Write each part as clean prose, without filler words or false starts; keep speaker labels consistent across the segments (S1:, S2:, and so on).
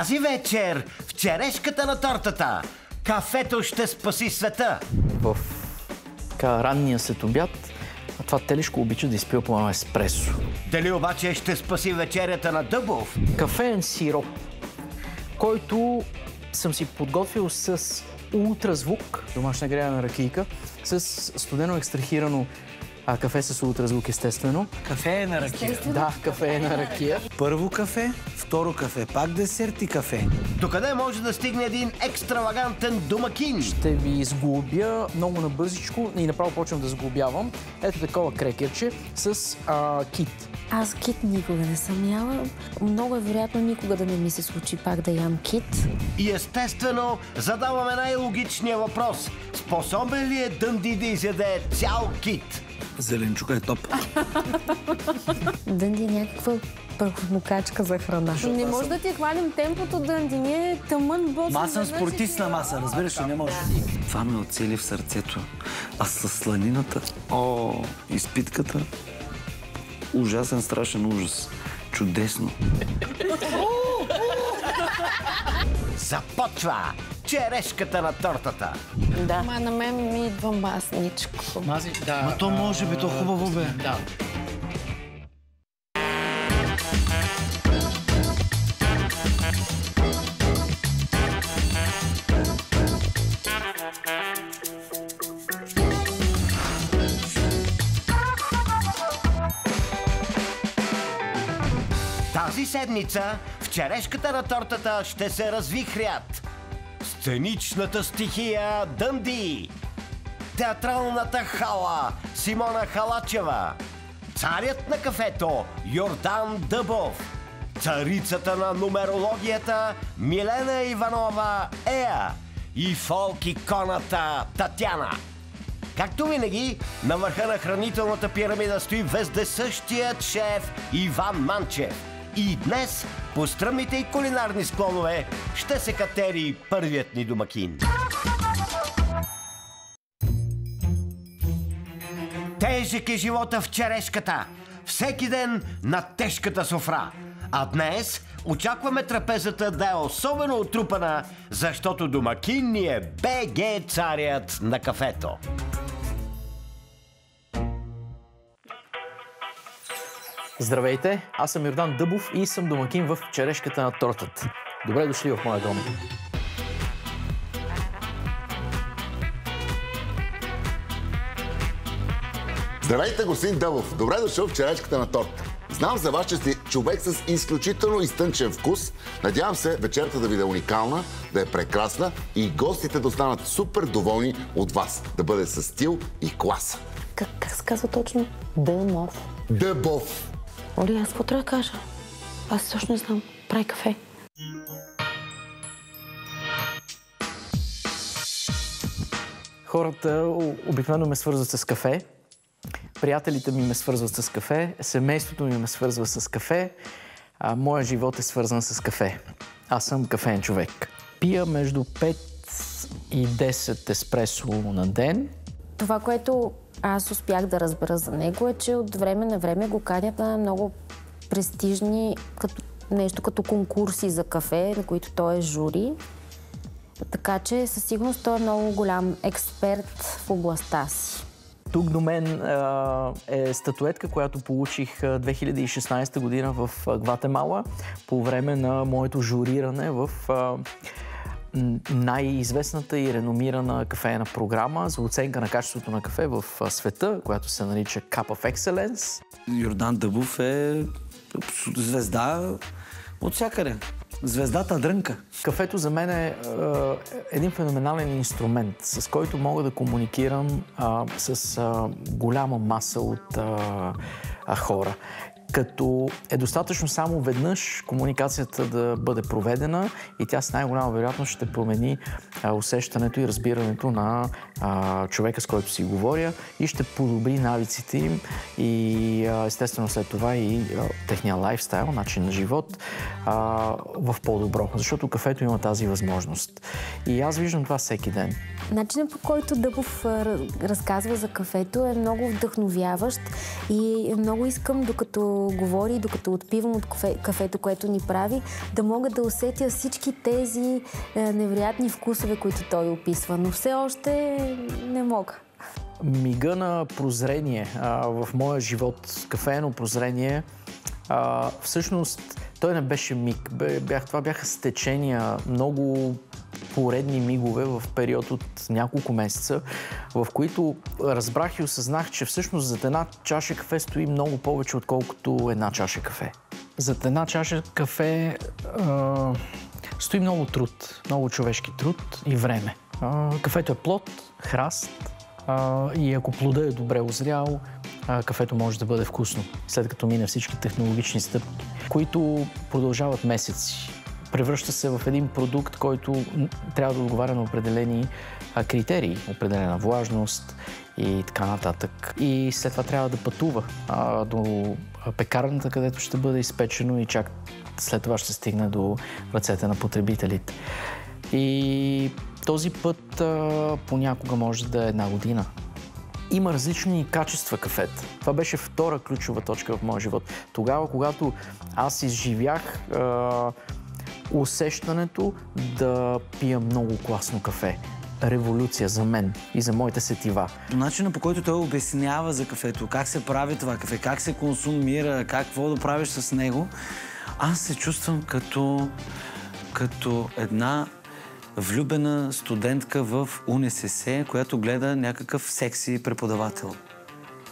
S1: Тази вечер в черешката на тортата кафето ще спаси света.
S2: В ранния следобяд това телешко обича да изпива по едно еспресо.
S1: Дали обаче ще спаси вечерята на Дъбов?
S2: Кафеен сироп, който съм си подготвил с ултразвук, домашна греяна ракийка, с студено екстрахирано кафе с ултразвук, естествено.
S3: Кафе е на ракия.
S2: Да, кафе е на ракия.
S3: Първо кафе, второ кафе, пак десерт и кафе.
S1: Докъде може да стигне един екстравагантен домакин?
S2: Ще ви сглобя много набързичко и направо почвам да сглобявам. Ето такова крекерче с кит.
S4: Аз кит никога не съм яла. Много е вероятно никога да не ми се случи пак да ям кит.
S1: И естествено задаваме най-логичния въпрос. Способен ли е Дънди да изяде цял кит?
S3: Зеленчука е топ.
S4: Дънди е някаква прахосмокачка за храна. Не може да ти хвалим темпото, Дънди. Не е тъмън бос.
S3: Аз съм спортистна маса, разбираш ли, не може. Това ме оцели в сърцето. А с сланината, изпитката, ужасен, страшен ужас. Чудесно.
S1: Започва черешката на тортата.
S4: Да. Ма на мен ми идва масничко.
S3: Ма то може би, то хубаво бе.
S2: Да.
S1: Тази седмица в черешката на тортата ще се развихрят сценичната стихия Дънди, театралната хала Симона Халачева, царят на кафето Йордан Дъбов, царицата на нумерологията Милена Иванова Ея и фолк-иконата Татяна. Както винаги, на върха на хранителната пирамида стои вездесъщият шеф Иван Манчев. И днес по стръмните и кулинарни склонове ще се катери първият ни домакин. Тежък е живота в черешката. Всеки ден на тежката софра. А днес очакваме трапезата да е особено отрупана, защото домакин ни е БГ царят на кафето.
S2: Здравейте, аз съм Йордан Дъбов и съм домакин в черешката на тортата. Добре дошли в моя дом.
S5: Здравейте, господин Дъбов! Добре дошъл в черешката на торта. Знам за вас, че сте човек с изключително изтънчен вкус. Надявам се вечерта да ви да е уникална, да е прекрасна и гостите да останат супер доволни от вас. Да бъде със стил и класа.
S4: Как се казва точно? Дъбов.
S5: Дъбов.
S4: Оли, аз какво трябва да кажа? Аз също не знам. Прави кафе.
S2: Хората обикновено ме свързват с кафе. Приятелите ми ме свързват с кафе. Семейството ми ме свързва с кафе. Моя живот е свързан с кафе. Аз съм кафеен човек. Пия между 5 и 10 еспресо на ден.
S4: Това, което аз успях да разбера за него е, че от време на време го канят на много престижни, нещо като конкурси за кафе, на които той е жури. Така че със сигурност той е много голям експерт в областта си.
S2: Тук до мен е статуетка, която получих 2016 година в Гватемала по време на моето журиране в най-известната и реномирана кафеена програма за оценка на качеството на кафе в света, която се нарича Cup of Excellence.
S3: Йордан Дъбов е звезда от всякъде. Звездата дрънка.
S2: Кафето за мен е един феноменален инструмент, с който мога да комуникирам с голяма маса от хора. Като е достатъчно само веднъж комуникацията да бъде проведена и тя с най-голяма вероятност ще промени усещането и разбирането на човека, с който си говоря и ще подобри навиците им и естествено след това и техния лайфстайл, начин на живот в по-добро, защото кафето има тази възможност. И аз виждам това всеки ден.
S4: Начинът, по който Дъбов разказва за кафето, е много вдъхновяващ и много искам, докато докато говори, докато отпивам от кафето, което ни прави, да мога да усетя всички тези невероятни вкусове, които той описва. Но все още не мога.
S2: Мига на прозрение в моя живот, кафено прозрение, всъщност той не беше миг. Това бяха стечения, много поредни мигове в период от няколко месеца, в които разбрах и осъзнах, че всъщност зад една чаша кафе стои много повече, отколкото една чаша кафе. Зад една чаша кафе стои много труд, много човешки труд и време. Кафето е плод, храст и ако плодът е добре озрял, кафето може да бъде вкусно, след като мине всички технологични стъпки, които продължават месеци. Превръща се в един продукт, който трябва да отговаря на определени критерии, определена влажност и така нататък. И след това трябва да пътува до пекарната, където ще бъде изпечено и чак след това ще стигне до ръцете на потребителите. И този път понякога може да е една година. Има различни качества кафета. Това беше втора ключова точка в моя живот. Тогава, когато аз изживях усещането да пия много класно кафе. Революция за мен и за моите сетива.
S3: Начинът, по който той обяснява за кафето, как се прави това кафе, как се консумира, какво да правиш с него, аз се чувствам като една влюбена студентка в УНСС, която гледа някакъв секси преподавател.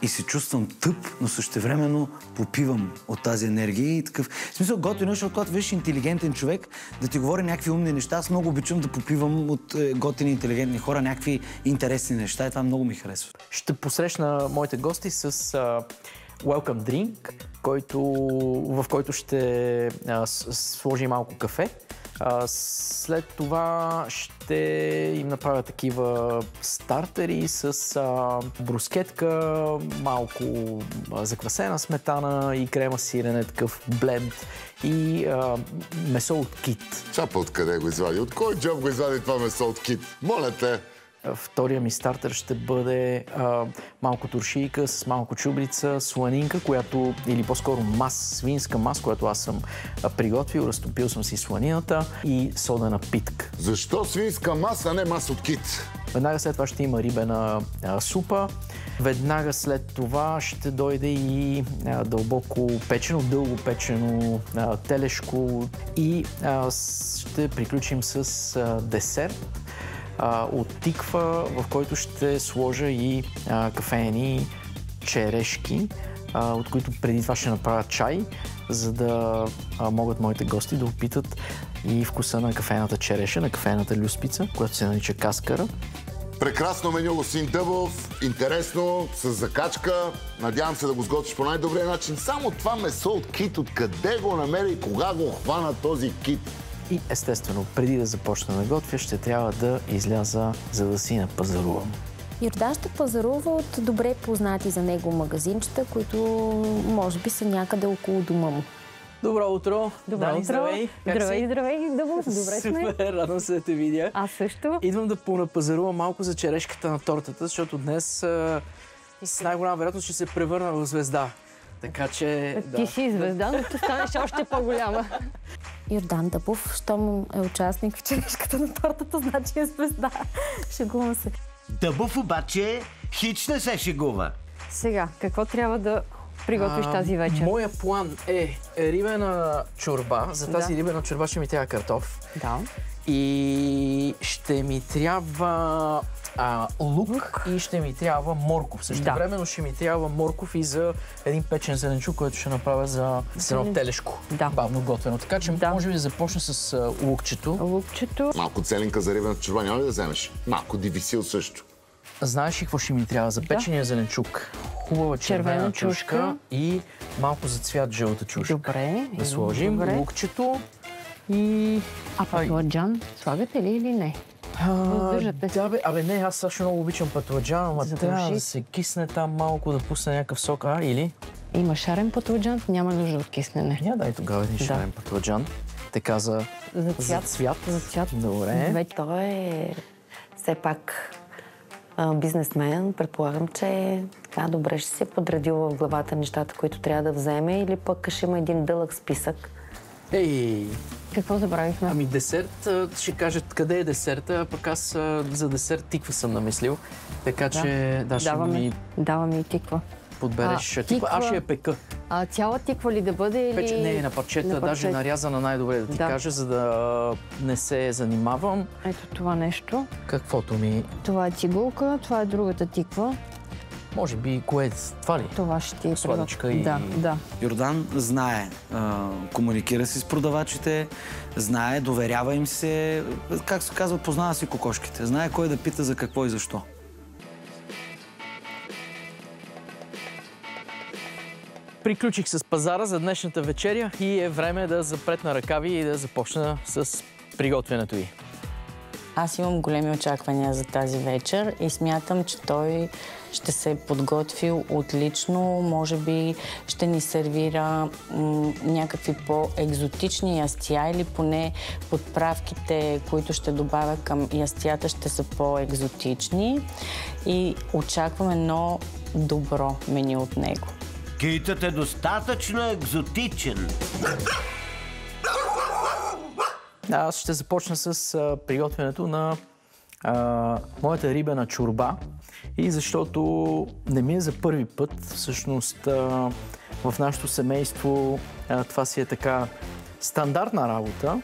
S3: И се чувствам тъп, но същевременно попивам от тази енергия и такъв... В смисъл, готино, защото когато виж интелигентен човек да ти говори някакви умни неща, аз много обичам да попивам от готини, интелигентни хора някакви интересни неща и това много ми харесва.
S2: Ще посрещна моите гости с welcome drink, в който ще сложи малко кафе. След това ще им направя такива стартери с брускетка, малко заквасена сметана и крема сирене, такъв бленд и месо от кит.
S5: Чапа откъде го извади? От кой джоб го извади това месо от кит? Моля те!
S2: Втория ми стартер ще бъде малко туршийка с малко чубрица, сланинка, която, или по-скоро свинска мас, която аз съм приготвил, разтопил съм си сланината и содена питка.
S5: Защо свинска маса, а не мас от кит?
S2: Веднага след това ще има рибена супа. Веднага след това ще дойде и дълбоко печено, дълго печено телешко и ще приключим с десерт от тиква, в който ще сложа и кафени черешки, от които преди това ще направя чай, за да могат моите гости да опитат и вкуса на кафената череша, на кафената люспица, която се нарича каскара.
S5: Прекрасно меню, господин Дъбов, интересно, с закачка. Надявам се да го сготвиш по най-добрия начин. Само това месо от кит, откъде го намери и кога го хвана този кит?
S2: И естествено, преди да започна да готвя, ще трябва да изляза, за да си напазарувам.
S4: Йордан ще пазарува от добре познати за него магазинчета, които може би са някъде около дома му.
S2: Добро утро!
S6: Добро утро!
S2: Здравей!
S6: Здравей, Дъбов! Добре сме!
S2: Супер, радвам се да те видя.
S6: Аз също.
S2: Идвам да понапазарувам малко за черешката на тортата, защото днес с най-голяма вероятност ще се превърна в звезда. Така че...
S6: Ти си звезда, но ще станеш още по-голяма.
S4: Йордан Дъбов, щом е участник в черешката на тортата, значи е звезда. Шегувам се.
S1: Дъбов обаче хич не се шегува.
S6: Сега, какво трябва да приготвиш тази вечер?
S2: Моя план е рибена чорба. За тази рибена чорба ще ми трябва картоф.
S6: Да.
S2: И ще ми трябва лук и ще ми трябва морков. Същевременно ще ми трябва морков и за един печен зеленчук, който ще направя за едно телешко.
S6: Да.
S2: Бавно готвено. Така че може би да започна с лукчето.
S6: Лукчето.
S5: Малко целенка за рибената чорба няма ли да вземеш? Малко дивисил също.
S2: Знаеш ли какво ще ми трябва за печения зеленчук? Хубава червена чушка и малко за цвят жълта чушка.
S6: Добре.
S2: Да сложим лукчето и...
S6: А патладжан слагате ли или не?
S2: Да, бе, не, аз също много обичам патладжан, ама трябва да се кисне там малко, да пусне някакъв сок, или?
S6: Има шарен патладжан, няма нужда от киснене.
S2: Дай тогава един шарен патладжан. Така за цвят.
S6: За цвят.
S2: Добре.
S7: Той е все пак бизнесмен. Предполагам, че Така, добре, ще се подредил в главата нещата, които трябва да вземе, или пък ще има един дълъг списък?
S2: Ей!
S6: Какво забравихме?
S2: Ами десерт, ще кажат къде е десерта, пък аз за десерт тиква съм намислил. Така че ще ми
S6: Даваме и тиква.
S2: подбереш тиква. Аз ще я пека.
S6: Цяла тиква ли да бъде или...
S2: Не, на парчета, даже нарязана най-добре да ти кажа, за да не се занимавам.
S6: Ето това нещо.
S2: Каквото ми...
S6: Това е цигулка, това е другата тиква.
S2: Може би, кое е това ли?
S6: Това ще ти е
S2: сладичка и...
S6: Да.
S3: Йордан знае, комуникира си с продавачите, знае, доверява им се, как се казва, познава си кокошките, знае кой да пита за какво и защо.
S2: Приключих с пазара за днешната вечеря и е време да запретна ръкави и да започна с приготвянето й.
S7: Аз имам големи очаквания за тази вечер и смятам, че той ще се е подготвил отлично. Може би ще ни сервира някакви по-екзотични ястия или поне подправките, които ще добавя към ястията, ще са по-екзотични. И очакваме едно добро меню от него.
S1: Китът е достатъчно екзотичен.
S2: Аз ще започна с приготвянето на моята рибена чорба. И защото не ми е за първи път, всъщност в нашето семейство това си е така стандартна работа.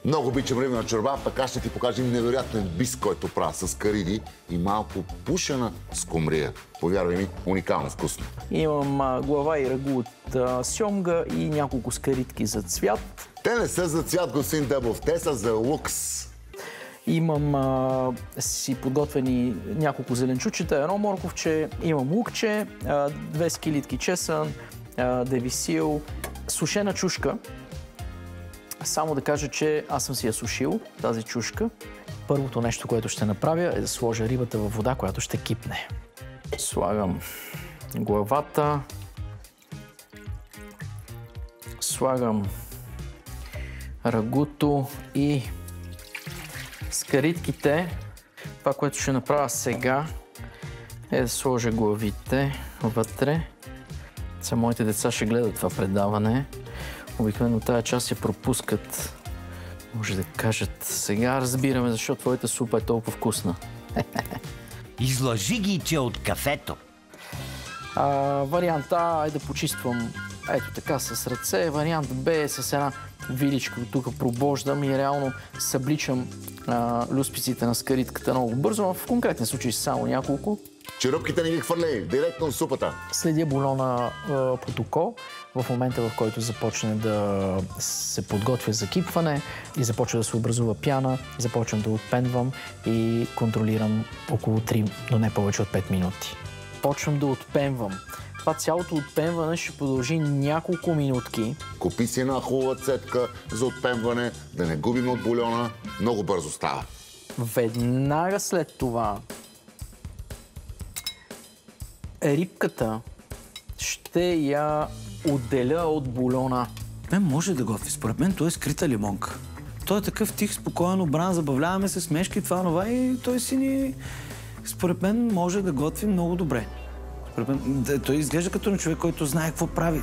S5: Много обичам рибна чорба, пък аз ще ти покажа невероятен бис, който правя с кариди и малко пушена скумрия. Повярвай ми, уникално вкусно.
S2: Имам глава и рагу от сьомга и няколко скаритки за цвят.
S5: Те не са за цвят, господин Дъбов, те са за лукс.
S2: Имам си подготвени няколко зеленчучета, едно морковче, имам лукче, 2 скилитки чесън, девисил, сушена чушка. Само да кажа, че аз съм си я сушил, тази чушка. Първото нещо, което ще направя, е да сложа рибата във вода, която ще кипне. Слагам главата, слагам рагуто и скаритките. Това, което ще направя сега, е да сложа главите вътре. Сега моите деца ще гледат това предаване. Обикновено тази част я пропускат. Може да кажат, сега разбираме защо твоята супа е толкова вкусна.
S1: Излъжи ги, че от кафето.
S2: Вариант А е да почиствам ето така с ръце. Вариант Б е с една виличка, тук пробождам и реално събличам люспиците на скаритката много бързо, но в конкретен случай само няколко.
S5: Черупките не ги хвърли, директно в супата.
S2: Следя бульона протокол в момента, в който започне да се подготвя за кипване и започва да се образува пяна, започвам да отпенвам и контролирам около 3, но не повече от 5 минути. Почвам да отпенвам. Това цялото отпенване ще продължи няколко минутки.
S5: Купи си една хубава цетка за отпенване, да не губим от бульона. Много бързо става.
S2: Веднага след това рибката ще я отделя от бульона.
S3: Може да готви. Според мен той е скрита лимонка. Той е такъв тих, спокоен, обран, забавляваме се, смешки, това и той си ни... Според мен може да готви много добре. Според мен, той изглежда като човек, който знае какво прави.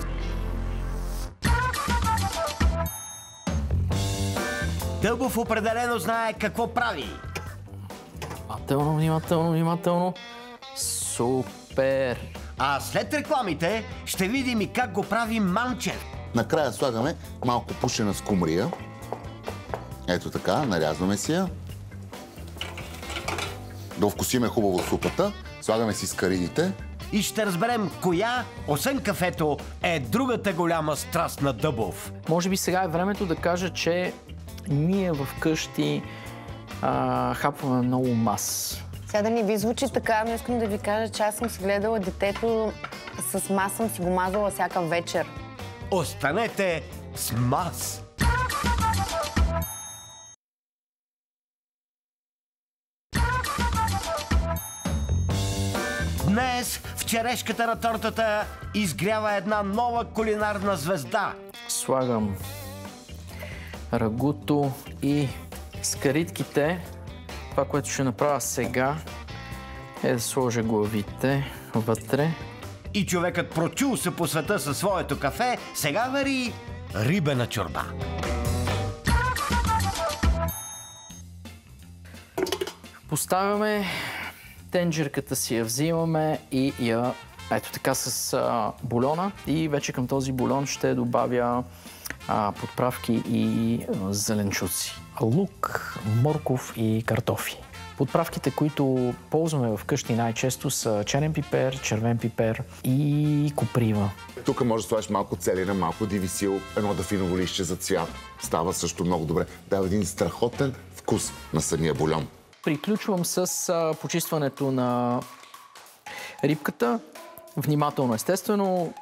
S1: Дъбов определено знае какво прави.
S2: Внимателно. Супер!
S1: А след рекламите ще видим и как го прави Манчев.
S5: Накрая слагаме малко пушена скумрия. Ето така, нарязваме си я. Да вкусиме хубаво супата. Слагаме си скаридите.
S1: И ще разберем коя, освен кафето, е другата голяма страст на Дъбов.
S2: Може би сега е времето да кажа, че ние вкъщи хапваме много мас.
S7: Сега да не ви звучи така, но искам да ви кажа, че аз съм си гледала детето с мас, съм си го мазала всяка вечер.
S1: Останете с мас! Днес в черешката на тортата изгрява една нова кулинарна звезда.
S2: Слагам рагуто и скаритките. Това, което ще направя сега, е да сложа главите вътре.
S1: И човекът прочул се по света със своето кафе, сега вари рибена чорба.
S2: Поставяме тенджерката си, я взимаме и я ето така с бульона и вече към този бульон ще добавя подправки и зеленчуци. Лук, морков и картофи. Подправките, които ползваме вкъщи най-често са черен пипер, червен пипер и коприва.
S5: Тук може да сложиш малко целина, малко дивисил, едно дафиново листче за цвят. Става също много добре. Дава един страхотен вкус на самия бульон.
S2: Приключвам с почистването на рибката. Внимателно, естествено,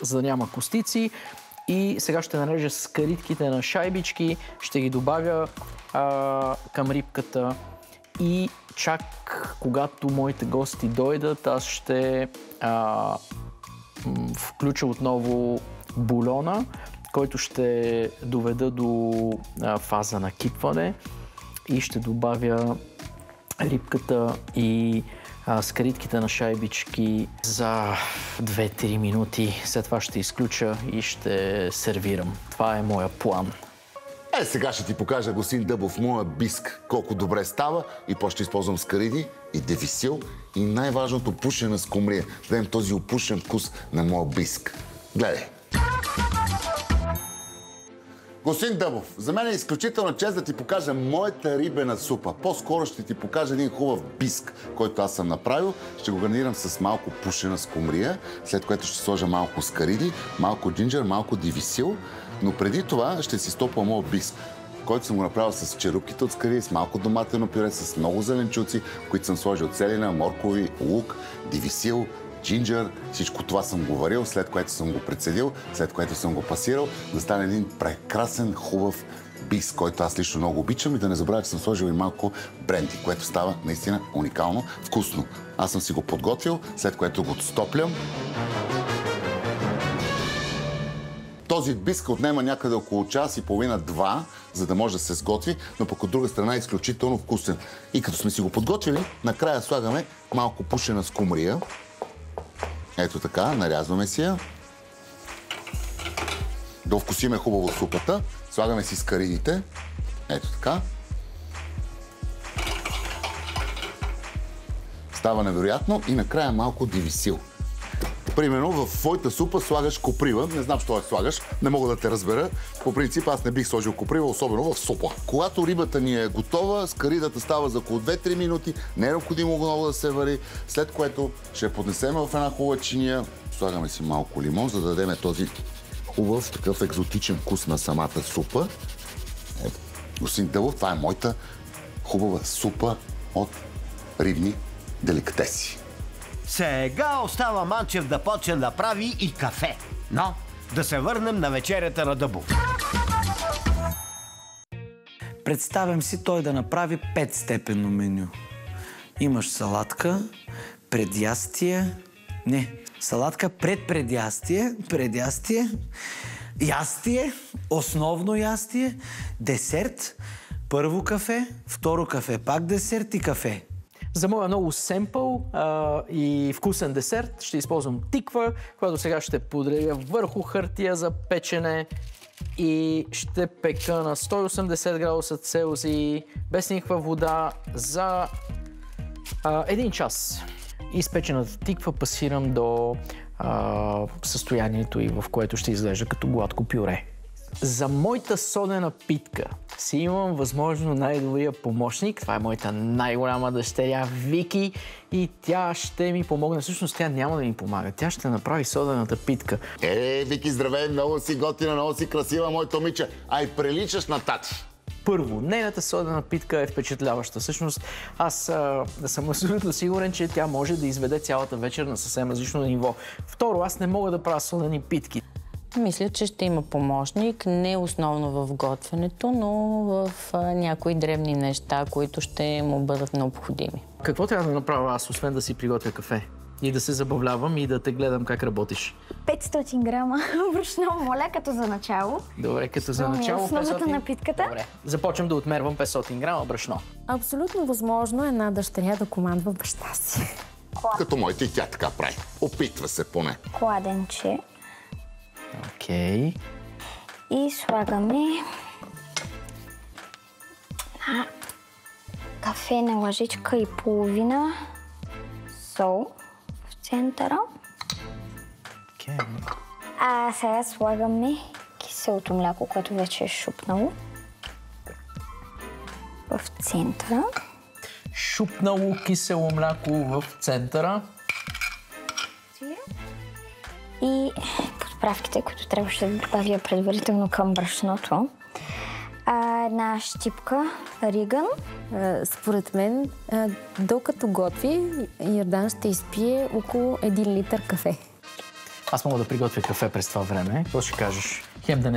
S2: за да няма костици. И сега ще нарежа скаритките на шайбички, ще ги добавя към рибката и чак когато моите гости дойдат, аз ще включа отново бульона, който ще доведа до фаза на кипване и ще добавя рибката и скаритките на шайбички за 2-3 минути. След това ще изключа и ще сервирам. Това е моя план.
S5: Сега ще ти покажа, господин Дъбов, моя биск, колко добре става и после ще използвам скариди и дефисил и най-важното пушена скумрия. Да дадем този опушен вкус на моя биск. Гледай! Господин Дъбов, за мен е изключителна чест да ти покажа моята рибена супа. По-скоро ще ти покажа един хубав биск, който аз съм направил. Ще го гарнирам с малко пушена скумрия, след което ще сложа малко скариди, малко джинджер, малко дивисил. Но преди това ще си стопа моят биск, който съм го направил с черупките от скариди, с малко доматено пюре, с много зеленчуци, в които съм сложил целина, моркови, лук, дивисил, джинджер. Всичко това съм го варил, след което съм го прецедил, след което съм го пасирал, да стане един прекрасен, хубав биск, който аз лично много обичам и да не забравя, че съм сложил и малко бренди, което става наистина уникално вкусно. Аз съм си го подготвил, след което го стоплям. Този биск отнема някъде около час и половина-два, за да може да се сготви, но пък от друга страна е изключително вкусен. И като сме си го подготвили, накрая слагаме малко пушена скумрия. Ето така, нарязваме си я. Да овкусиме хубаво супата. Слагаме си скаридите. Ето така. Става невероятно и накрая малко дивисил. Примерно в твоята супа слагаш коприва. Не знам, що я слагаш. Не мога да те разбера. По принцип аз не бих сложил коприва, особено в супа. Когато рибата ни е готова, скаридата става за около 2-3 минути. Не е необходимо много да се вари. След което ще я поднесем в една хубава чиния. Слагаме си малко лимон, за да дадем този хубав, такъв екзотичен вкус на самата супа. Господин Дъбов, това е моята хубава супа от рибни деликатеси.
S1: Сега остава Манчев да почне да прави и кафе. Но да се върнем на вечерята на Дъбов.
S3: Представям си той да направи 5-степенно меню. Имаш салатка, предястие, салатка пред предястие, ястие, основно ястие, десерт, първо кафе, второ кафе, пак десерт и кафе.
S2: За моя много семпъл и вкусен десерт ще използвам тиква, която сега ще подредя върху хартия за печене и ще пека на 180 градуса Целзий без никаква вода за 1 час. Изпечената тиква пасирам до състоянието и в което ще изглежда като гладко пюре. За моята содена питка си имам възможно най-добрия помощник. Това е моята най-голяма дъщеря Вики и тя ще ми помогне. Всъщност тя няма да ми помага. Тя ще направи содената питка.
S5: Вики, здравей! Много си готина, много си красива, моето момиче. Ай, приличаш на тати.
S2: Първо, нейната содена питка е впечатляваща. Всъщност, аз съм абсолютно сигурен, че тя може да изведе цялата вечер на съвсем различно ниво. Второ, аз не мога да правя содени питки.
S7: Мисля, че ще има помощник, не основно в готвенето, но в някои дребни неща, които ще му бъдат необходими.
S2: Какво трябва да направя аз, освен да си приготвя кафе? и да се забавлявам и да те гледам как работиш.
S8: 500 грама брашно, моля, като за начало.
S2: Добре, като за начало
S8: основата на питката.
S2: Добре, започвам да отмервам 500 грама брашно.
S4: Абсолютно възможно една дъщеря да командва баща си.
S5: Като моите и тя така прави. Опитва се поне.
S8: Кладенче.
S2: Окей.
S8: И слагаме кафена лъжичка и половина сол в центъра.
S2: Окей.
S8: А сега слагаме киселото мляко, което вече е шупнало в центъра.
S2: Шупнало кисело мляко в центъра.
S8: И подправките, които трябваше да добавя предварително към брашното. Една щипка риган.
S4: Според мен, докато готви, Йордан ще изпие около 1 литър кафе.
S2: Аз мога да приготвя кафе през това време. Какво ще кажеш? Хем да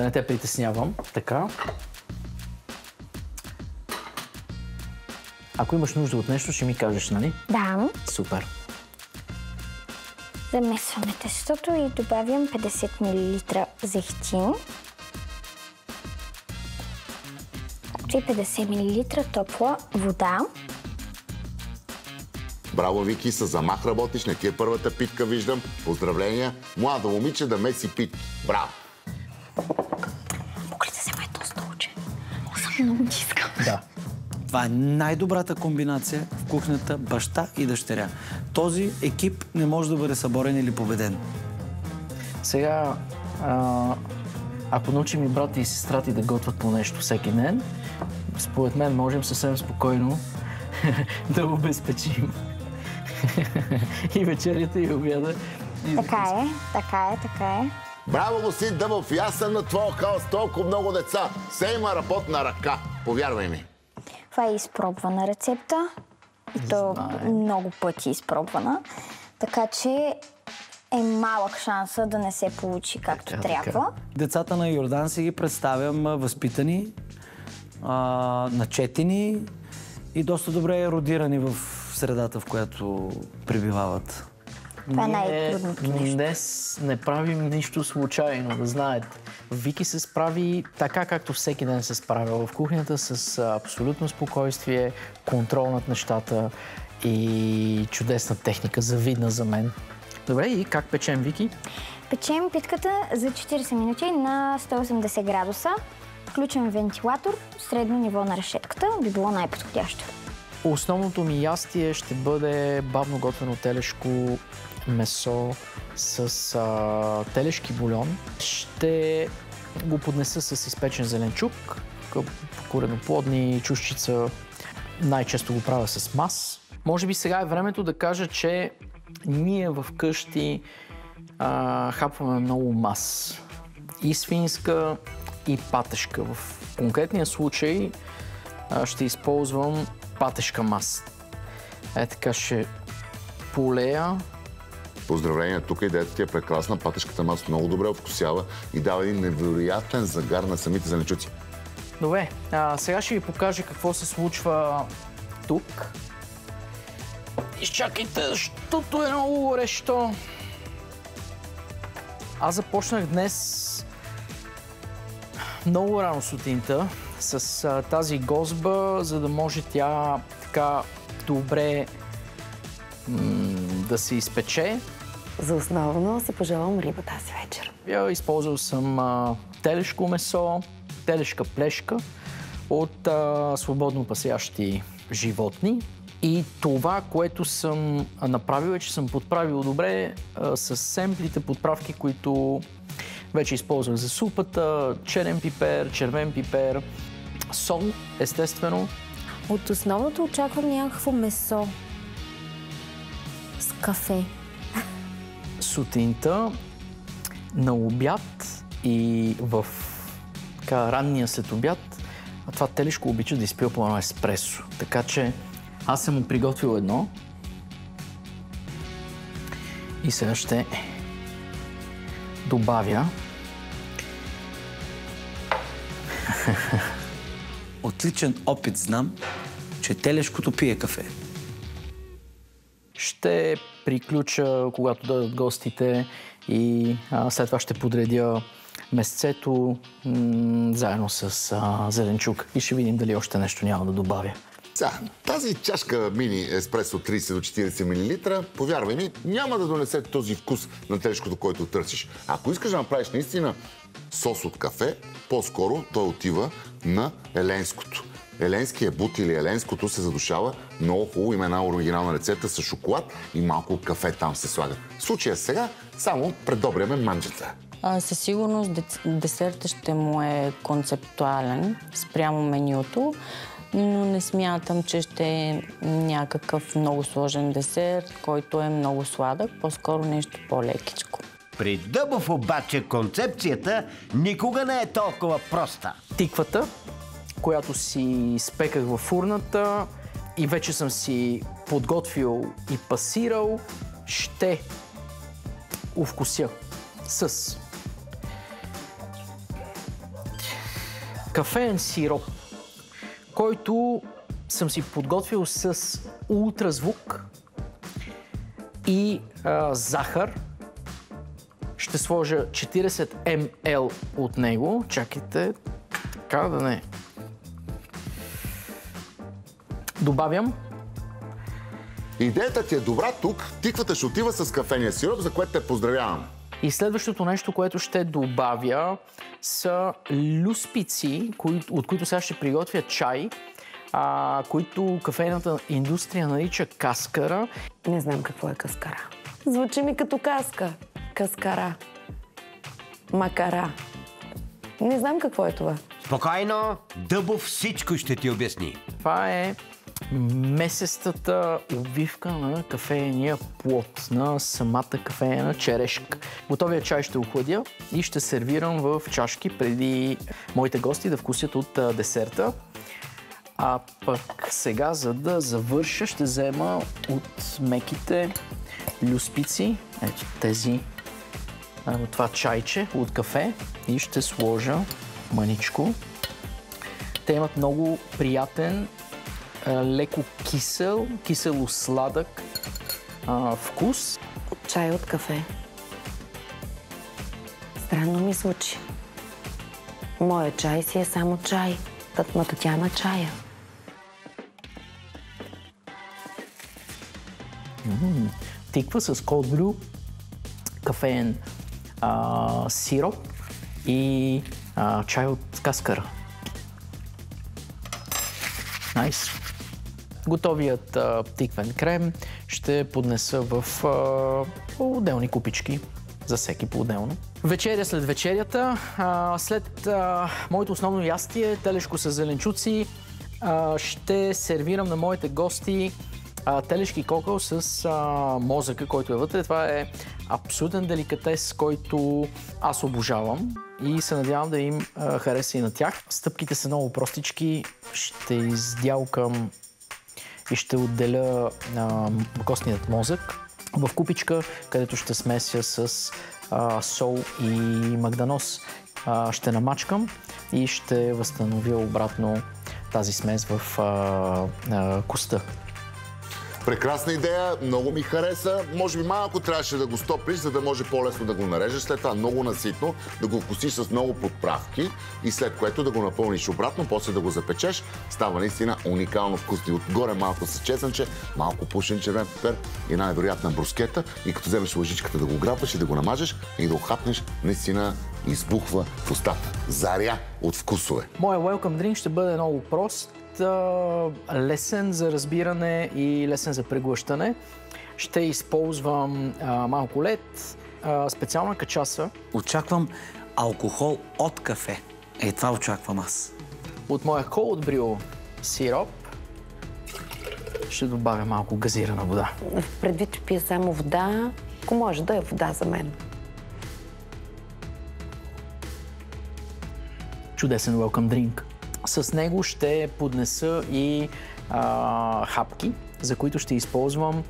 S2: не те притеснявам. Така. Ако имаш нужда от нещо, ще ми кажеш, нали?
S8: Да.
S2: Супер.
S8: Замесваме тестото и добавям 50 мл зехтин. И 50 мл топла вода.
S5: Браво, Вики, с замах работиш. Не ти е първата питка, виждам. Поздравления. Младо момиче да меси питки. Браво!
S8: Мога ли да взема едно столче? Съм много ниска.
S2: Да.
S3: Това е най-добрата комбинация в кухнята баща и дъщеря. Този екип не може да бъде съборен или победен.
S2: Сега, ако научим и брата и сестра ти да готвят по нещо всеки ден, според мен можем съвсем спокойно да обезпечим и вечерята, и обяда.
S8: Така е.
S5: Браво, господин Дъбов, и аз съм на твоя хаос толкова много деца. Все има работна ръка. Повярвай ми.
S8: Това е изпробвана рецепта. И то много пъти изпробвана. Така че е малък шанса да не се получи както трябва.
S3: Децата на Йордан си ги представям възпитани, начетени и доста добре еродирани в средата, в която пребивават.
S8: Това е най-трудното нещо.
S2: Днес не правим нищо случайно, да знаете. Вики се справи така, както всеки ден се справя в кухнята, с абсолютно спокойствие, контрол над нещата и чудесна техника, завидна за мен. Добре, и как печем, Вики?
S8: Печем питката за 40 минути на 180 градуса. Включен вентилатор, средно ниво на решетката, би било най-подходящо.
S2: Основното ми ястие ще бъде бавно готвено телешко месо с телешки бульон. Ще го поднеса с изпечен зеленчук, кореноплодни, чушчица. Най-често го правя с мас. Може би сега е времето да кажа, че ние вкъщи хапваме много мас. И свинска, и патешка. В конкретния случай ще използвам патешка мас. Така ще полея.
S5: Поздравления, тук идеята ти е прекрасна. Патешката маса много добре обкусява и дава един невероятен загар на самите зеленчуци.
S2: Добре, сега ще ви покажа какво се случва тук. Изчакайте, защото е много горещо. Аз започнах днес много рано сутринта с тази гозба, за да може тя така добре да се изпече.
S4: За основно си пожелавам риба тази вечер.
S2: Използвал съм телешко месо, телешка плешка от свободно пасящи животни. И това, което съм направил, е, че съм подправил добре с семплите подправки, които вече използвах за супата, черен пипер, червен пипер, сол, естествено.
S4: От основното очаквам някакво месо с кафе.
S2: Сутринта, на обяд и в ранния след обяд, това телешко обича да изпива по едно еспресо. Така че аз съм му приготвил едно и сега ще добавя
S3: От личен опит знам, че телешкото пие кафе.
S2: ще приключа, когато дойдат гостите и след това ще подредя месцето заедно с зеленчук и ще видим дали още нещо няма да добавя.
S5: Тази чашка мини еспресо 30 до 40 мл, повярвай ми, няма да донесе този вкус на телешкото, който търсиш. Ако искаш да направиш наистина сос от кафе, по-скоро той отива на еленското. Еленският бут или еленското се задушава много хубаво. Има една оригинална рецепта с шоколад и малко кафе там се слага. В случая сега само предобряме манджата.
S7: Със сигурност десертът ще му е концептуален спрямо менюто, но не смятам, че ще е някакъв много сложен десерт, който е много сладък, по-скоро нещо по-лекичко.
S1: При Дъбов обаче концепцията никога не е толкова проста.
S2: Тиквата, която си спеках във фурната и вече съм си подготвил и пасирал, ще овкуся с кафеен сироп, който съм си подготвил с ултразвук и захар. Ще сложа 40 ml от него. Чакайте, така да не... Добавям.
S5: Идеята ти е добра тук. Тиквата ще отива с кафения сироп, за което те поздравявам.
S2: И следващото нещо, което ще добавя, са люспици, от които сега ще приготвя чай, които кафейната индустрия нарича каскара.
S6: Не знам какво е каскара. Звучи ми като каска. Каскара. Макара. Не знам какво е това.
S1: Спокойно, Дъбов всичко ще ти обясни.
S2: Това е месестата обвивка на кафейния плод, на самата кафейна черешка. Готовия чай ще охладя и ще сервирам в чашки преди моите гости да вкусят от десерта. А пък сега, за да завърша, ще взема от меките люспици, ето тези, това чайче от кафе и ще сложа мъничко. Те имат много приятен, леко кисело-сладък вкус.
S6: Чай от кафе. Странно ми звучи. Моя чай си е само чай. Тътмата тя на чая.
S2: Тиква с cold brew, кафеен сироп и чай от каскара. Найс! Готовият тиквен крем ще поднеса в отделни купички, за всеки по-отделно. Вечеря след вечерята, след моето основно ястие, телешко с зеленчуци, ще сервирам на моите гости телешки кокъл с мозъка, който е вътре. Това е абсолютен деликатес, който аз обожавам и се надявам да им хареса и на тях. Стъпките са много простички. Ще издялкам и ще отделя костният мозък в купичка, където ще смеся с сол и магданоз. Ще намачкам и ще възстановя обратно тази смес в коста.
S5: Прекрасна идея, много ми хареса. Може би малко трябваше да го стопиш, за да може по-лесно да го нарежеш. След това много наситно, да го вкусиш с много подправки и след което да го напълниш обратно, после да го запечеш. Става наистина уникално вкусно. Отгоре малко с чесънче, малко пушен червен пепер и една невероятна брускета. И като вземеш лъжичката да го грабваш и да го намажеш и да го хапнеш, наистина избухва в устата. Заря от вкусове.
S2: Моя welcome drink ще бъде много прост, лесен за разбиране и лесен за преглъщане. Ще използвам малко лед, специална качаса.
S3: Очаквам алкохол от кафе. Това очаквам аз.
S2: От моя cold brew сироп ще добавя малко газирана вода.
S6: Предвид, че пия само вода, ако може да е вода за мен.
S2: Чудесен welcome drink. С него ще поднеса и хапки, за които ще използвам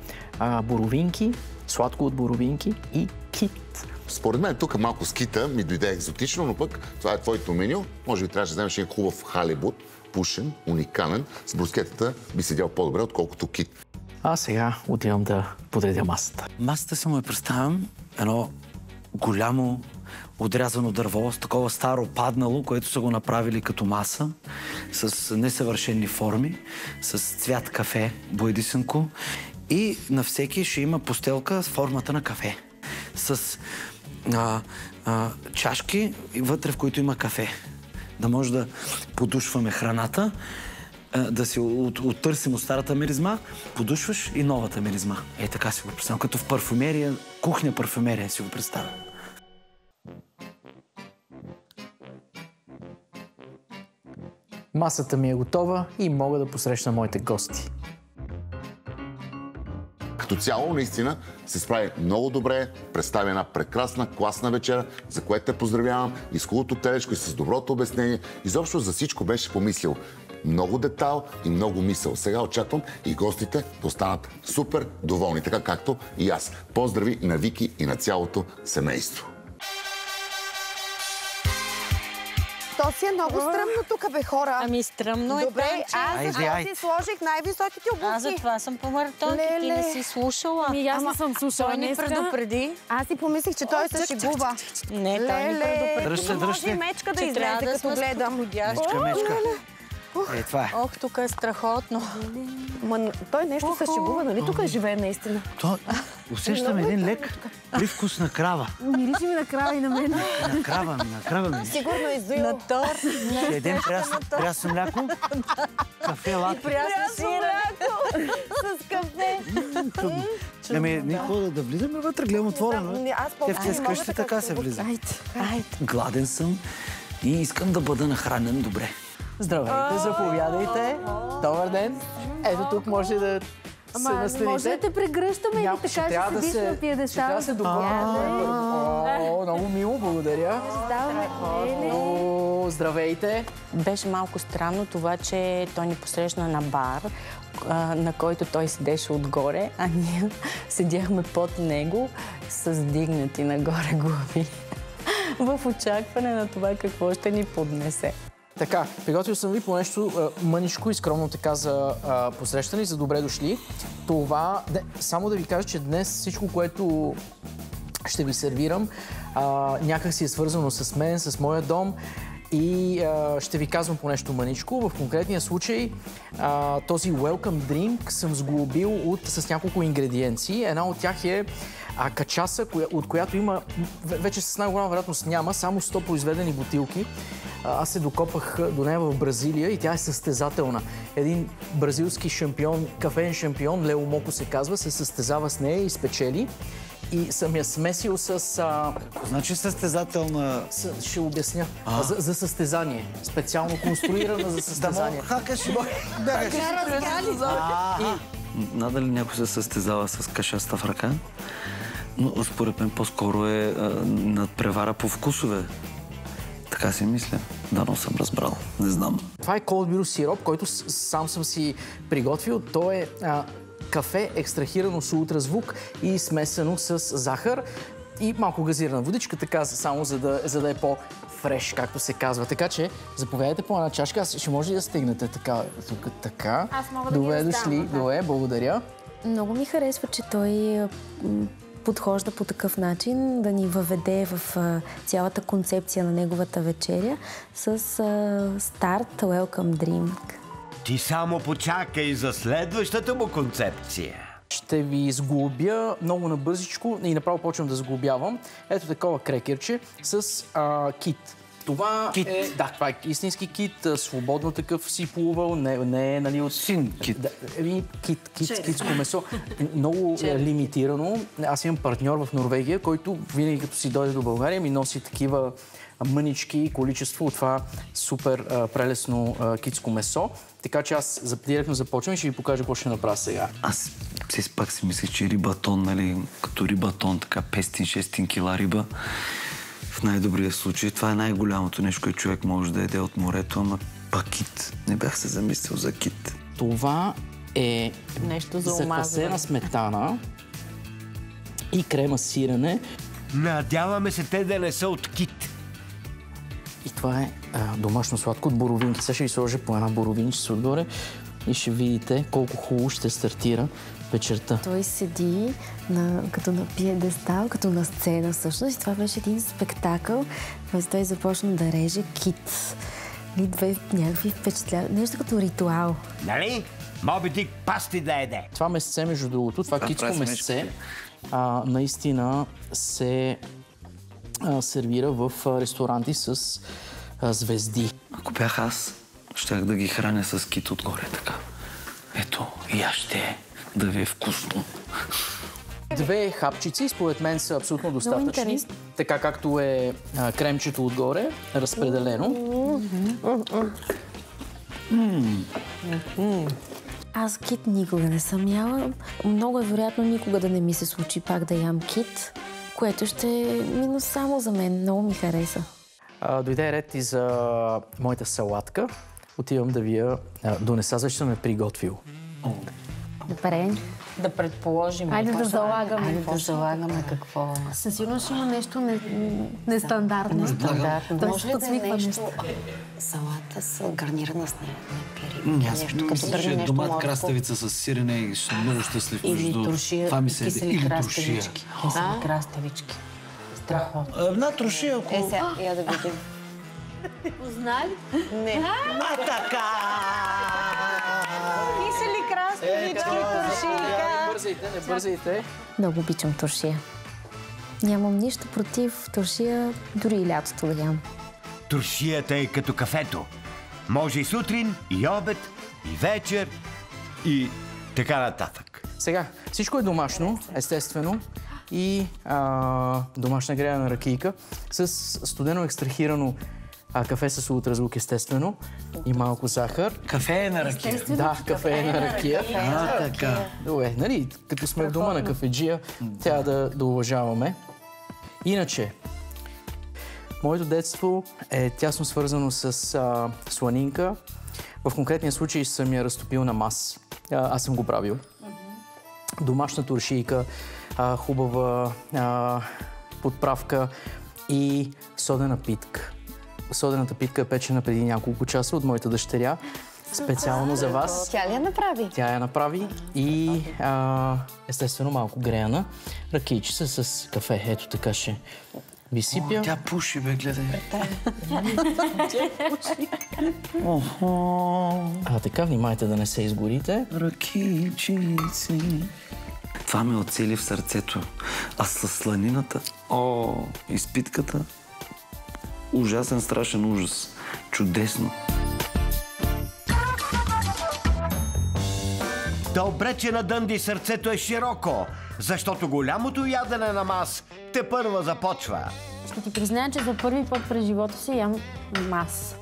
S2: боровинки, сладко от боровинки и кит.
S5: Според мен тук малко скита ми дойде екзотично, но пък това е твоето меню. Може би трябваше да вземеш един хубав халибут, пушен, уникален. С брускетата би седял по-добре, отколкото кит.
S2: А сега отивам да подредя масата.
S3: Масата си му я представям едно голямо отрязано дърво, с такова старо паднало, което са го направили като маса, с несъвършени форми, с цвят кафе, бойдисънко. И на всеки ще има постелка с формата на кафе. С чашки, вътре в които има кафе. Да може да подушваме храната, да си оттърсим от старата миризма, подушваш и новата миризма. Е, така си го представям. Като в парфумерия, кухня парфумерия си го представям.
S2: Масата ми е готова и мога да посрещна моите гости.
S5: Като цяло, наистина, се справи много добре, представи една прекрасна, класна вечера, за което те поздравявам, и с хубавото телешко, и с доброто обяснение. Изобщо за всичко беше помислил. Много детайл и много мисъл. Сега очаквам и гостите да останат супер доволни, така както и аз. Поздрави на Вики и на цялото семейство.
S9: То си е много стръмно тук, бе, хора.
S7: Ами стръмно е.
S9: Добре, аз си сложих най-високите обувки.
S7: Аз затова съм по маратонки, ти не си слушала.
S4: Ами аз не съм слушала.
S7: Той ни предупреди.
S9: Аз си помислих, че той се шегува.
S7: Не, той ни предупреди.
S3: Дръжте.
S9: Може мечка да излезе, като гледам.
S3: Мечка. Е, това е.
S7: Ох, тук е страхотно.
S9: Той нещо се шегува, нали? Тук живее наистина.
S3: Усещам един лек привкус на крава.
S4: Мирише ми на крава и на мен.
S3: На крава ми.
S9: Сигурно изуил.
S7: На тор.
S3: Един прясно мляко, кафе, латте.
S7: Прясно сирене.
S9: С кафе.
S3: Ами, никога да влизаме вътре, гледам отворено. Те в тези къщи така се влиза. Гладен съм и искам да бъда нахранен добре.
S2: Здравейте, заповядайте. Добър ден. Ето тук може да се настаните.
S4: Може да те прегръщаме или така ще седиш на пиедестал.
S2: Ще трябва да се допълним. Много мило, благодаря. Здравейте.
S7: Беше малко странно това, че той ни посрещна на бар, на който той седеше отгоре, а ние седяхме под него с дигнати нагоре глави в очакване на това какво ще ни поднесе.
S2: Така, приготвил съм ви по нещо мъничко и скромно така за посрещане, за добре дошли. Това, само да ви кажа, че днес всичко, което ще ви сервирам, някак си е свързано с мен, с моя дом и ще ви казвам по нещо мъничко. В конкретния случай този welcome drink съм сглобил с няколко ингредиенции. Една от тях е качаса, от която има, вече с най-голяма вероятност няма, само 100 произведени бутилки. Аз се докопах до нея в Бразилия и тя е състезателна. Един бразилски шампион, кафеен шампион, Лео Моко се казва, се състезава с нея и спечели. И съм я смесил с...
S3: Значи състезателна...
S2: Ще обясня. За състезание. Специално конструирана за състезание.
S3: Надали някой се състезава с кашаста в ръка, но според мен по-скоро е надпревара по вкусове. Така си мисля. Дано съм разбрал. Не знам.
S2: Това е Cold Brew сироп, който сам съм си приготвил. То е кафе екстрахирано с ултразвук и смесено с захар и малко газирана водичка, така само за да е по-фреш, както се казва. Така че заповядайте по една чашка. Аз ще може ли да стигнете така, тук така.
S4: Аз мога да
S2: добре
S4: ги
S2: дошли. Добре, благодаря.
S4: Много ми харесва, че той подхожда по такъв начин да ни въведе в цялата концепция на неговата вечеря с старт Welcome Drink.
S1: Ти само почакай за следващата му концепция.
S2: Ще ви сглобя много набързичко и направо почвам да сглобявам. Ето такова крекерче с кит. Това е... Да, това е истински кит, свободно такъв си плувал, не е, нали, от...
S3: Син кит.
S2: Китско месо. Много лимитирано. Аз имам партньор в Норвегия, който винаги като си дойде до България ми носи такива мънички количество от това супер прелесно китско месо. Така че аз директно започвам и ще ви покажа какво ще направя сега.
S3: Аз пак си мислех, че рибатон, нали, като рибатон, така 500-600 кила риба. В най-добрия случай това е най-голямото нещо, което човек може да яде от морето, ама пак кит. Не бях се замислил за кит.
S2: Това е
S7: нещо за
S2: заквасена сметана и крема сирене.
S1: Надяваме се те да не са от кит.
S2: И това е домашно сладко от боровинки. Сега ще ви сложа по една боровинчица отгоре. и ще видите колко хубаво ще стартира вечерта.
S4: Той седи като на пиедестал, като на сцена всъщност. И това беше един спектакъл. Той започна да реже кит. Идва някакви впечатления. Нещо като ритуал.
S1: Нали? Моби Дик пасти да еде.
S2: Това месце, между другото, това китско месце, наистина се сервира в ресторанти с звезди.
S3: Ако бях аз, щях да ги храня с кит отгоре така. Ето, и аз ще да ви е вкусно.
S2: 2 хапчици, според мен, са абсолютно достатъчни. Така както е кремчето отгоре, разпределено.
S4: Аз кит никога не съм яла. Много е вероятно никога да не ми се случи пак да ям кит, което ще е минус само за мен. Много ми хареса.
S2: Дойде ред и за моята салатка. Отивам да ви я донеса, защото съм я приготвил.
S4: Добре.
S7: Да предположим.
S4: Айде да залагаме.
S7: Айде да залагаме какво.
S4: Със сигурност има нещо нестандартно.
S7: Нестандартно.
S4: Може ли да е нещо?
S7: Салата с гарнирана с непери.
S3: Аз мисля, че е домат краставица с сирене и ще много щастлив.
S7: Или туршия,
S3: това ми се еде.
S7: кисели краставички. Кисели краставички. Страхотно.
S3: Една туршия, ако...
S7: Сега, я да видим.
S4: Познали?
S7: Не.
S3: така!
S7: Кисели краставички, туршия.
S2: Не бързайте.
S4: Много обичам туршия. Нямам нищо против туршия, дори и лятото да ям.
S1: Туршията е като кафето. Може и сутрин, и обед, и вечер, и така нататък.
S2: Сега, всичко е домашно, естествено, и домашна греяна ракийка с студено екстрахирано кафе с ултразвук, естествено, и малко захар.
S3: Кафе е на ракия.
S2: Да, кафе е на ракия.
S3: Така.
S2: Добре, нали, като сме в дома на кафеджия, трябва да уважаваме. Иначе, моето детство е тясно свързано с сланинка. В конкретния случай съм я разтопил на мас. Аз съм го правил. Домашна туршийка, хубава подправка и содена питка. Содената питка е печена преди няколко часа от моята дъщеря. Специално за вас.
S6: Тя ли я направи?
S2: Тя я направи и естествено малко греяна. Ракийчица с кафе. Ето така ще ви сипя.
S3: Тя пуши, бе, гледай.
S2: Така, внимайте да не се изгорите.
S3: Ракийчици. Това ме оцели в сърцето. А с сланината, изпитката, ужасен, страшен ужас. Чудесно.
S1: Добре, че на Дънди сърцето е широко, защото голямото ядене на мас тепърва започва.
S4: Ще ти призная, че за първи път през живота си ям мас.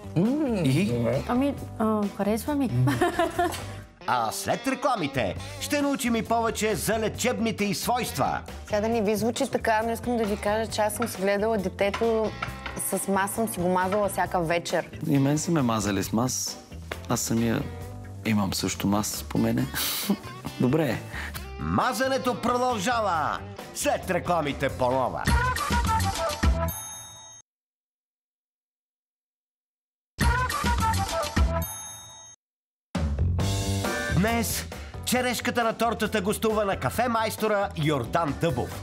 S4: Ами, харесва ми.
S1: А след рекламите ще научим и повече за лечебните й свойства.
S6: Сега да не ви звучи така, но искам да ви кажа, че аз съм си гледала детето с мас, съм си го мазала всяка вечер.
S3: И мен са ме мазали с мас. Аз самия имам също мас по мене. Добре.
S1: Мазането продължава след рекламите по нова. Днес черешката на тортата гостува на кафе-майстора Йордан Дъбов.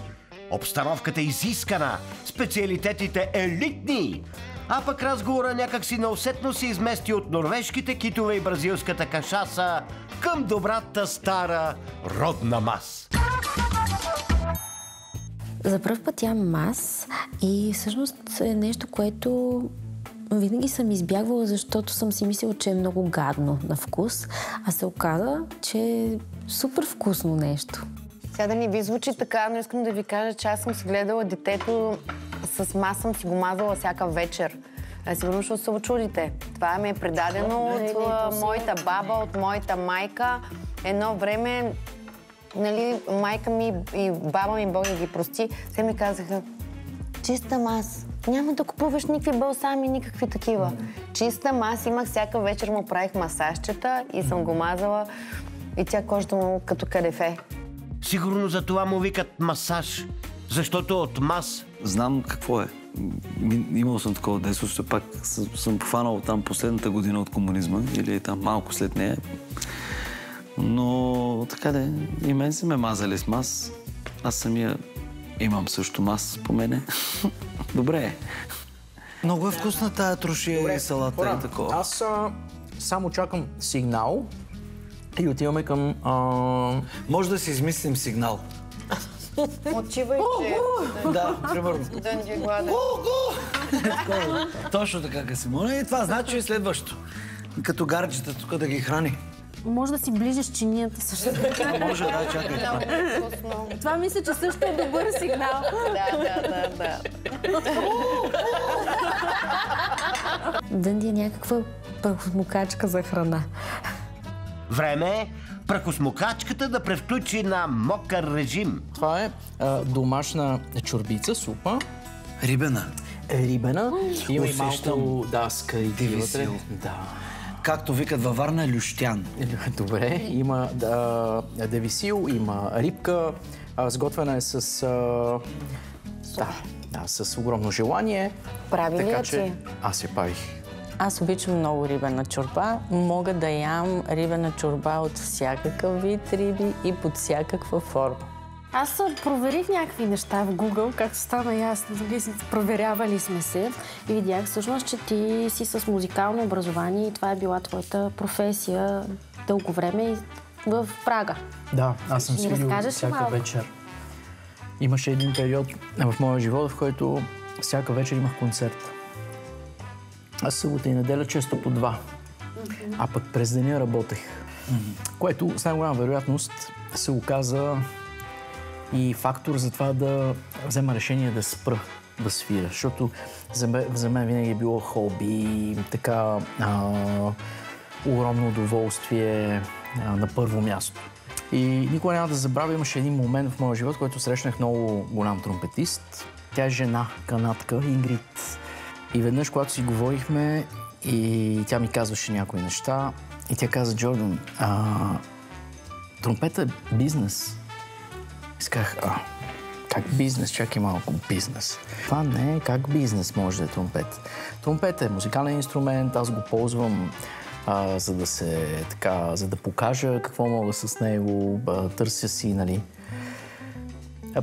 S1: Обстановката е изискана, специалитетите елитни, а пък разговора някак си неусетно се измести от норвежките китове и бразилската кашаса към добрата стара родна мас.
S4: За пръв път ям мас и всъщност е нещо, което винаги съм избягвала, защото съм си мислила, че е много гадно на вкус, а се оказа, че е супер вкусно нещо.
S6: Сега да не ви звучи така, но искам да ви кажа, че аз съм си гледала детето с мас, съм си го мазала всяка вечер. Сигурно ще се очудите. Това ми е предадено от моята баба, от моята майка. Едно време, нали, майка ми и баба ми, Бог ги прости, те ми казаха: чиста мас. Няма да купуваш никакви балсами, никакви такива. Чиста мас имах, всяка вечер му правих масажчета и съм го мазала и тя кожата му като кадефе.
S1: Сигурно за това му викат масаж, защото от мас.
S3: Знам какво е. имал съм такова детство, все пак съм хванал там последната година от комунизма или там малко след нея. Но така де, и мен са ме мазали с мас. Аз самия имам също мас по мене. Добре е. Много е вкусна тая трошия и салата и такова.
S2: Аз само чакам сигнал и отиваме към...
S3: Може да си измислим сигнал.
S6: Отивай, че...
S3: Да, примерно.
S6: Дънди е гладен.
S3: Точно така, Касимона. И това значи следващо. Като гарджета тук да ги храни.
S4: Може да си ближиш чинията също.
S3: Може, да, чакай.
S4: Това мисля, че също е добър сигнал.
S6: Да.
S4: Дънди е някаква прахосмокачка за храна.
S1: Време е прахосмокачката да превключи на мокър режим.
S2: Това е домашна чорбица, супа.
S3: Рибена.
S2: Рибена. Има и
S3: Усещам.
S2: малко, да, скарити вътре. Да.
S3: Както викат във Варна, лющян.
S2: Добре, има девисил, има рибка, сготвена е с... с огромно желание.
S6: Прави ли
S2: така
S6: я
S2: че
S6: ти?
S2: аз я правих.
S7: Аз обичам много рибена чорба. Мога да ям рибена чорба от всякакъв вид риби и под всякаква форма.
S4: Аз проверих някакви неща в Google, както стана ясно. Проверявали сме се и видях всъщност, че ти си с музикално образование и това е била твоята професия дълго време в Прага.
S2: Да, аз съм
S4: Ще ни
S2: свирил
S4: разкажеш ли
S2: всяка
S4: малко?
S2: вечер. Имаше един период в моя живот, в който всяка вечер имах концерт. Аз събота и неделя често по 2. А пък през деня работех. Което с най-голяма вероятност се оказа и фактор за това да взема решение да спра да свиря. Защото за мен винаги е било хобби, така огромно удоволствие на първо място. И никога няма да забравя, имаше един момент в моя живот, в който срещнах много голям тромпетист. Тя е жена, канадка, Ингрид. И веднъж, когато си говорихме, и тя ми казваше някои неща, и тя каза: Джордан, тромпета е бизнес. И сказах: как бизнес? Чакай малко, бизнес. Това не е как бизнес може да е тромпет. Тромпет е музикален инструмент, аз го ползвам за да покажа какво мога с него, търся си, нали.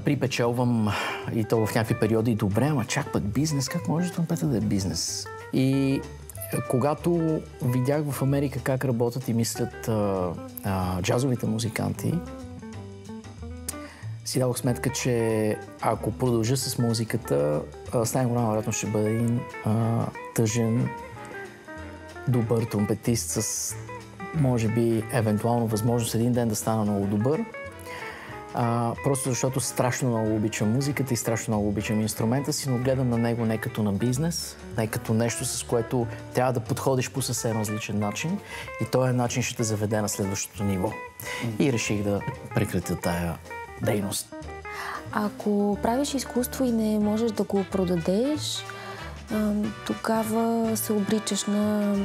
S2: Припечелвам и то в някакви периоди добре, ама чак пък бизнес, как може тромпета да е бизнес? И когато видях в Америка как работят и мислят джазовите музиканти, си дадох сметка, че ако продължа с музиката, с най-голяма вероятност ще бъде един тъжен, добър тромпетист с, може би, евентуално възможност един ден да стана много добър. Просто защото страшно много обичам музиката и страшно много обичам инструмента си, но гледам на него не като на бизнес, не като нещо, с което трябва да подходиш по съвсем различен начин и този начин ще те заведе на следващото ниво. И реших да прекратя тая дейност.
S4: Ако правиш изкуство и не можеш да го продадеш, тогава се обричаш на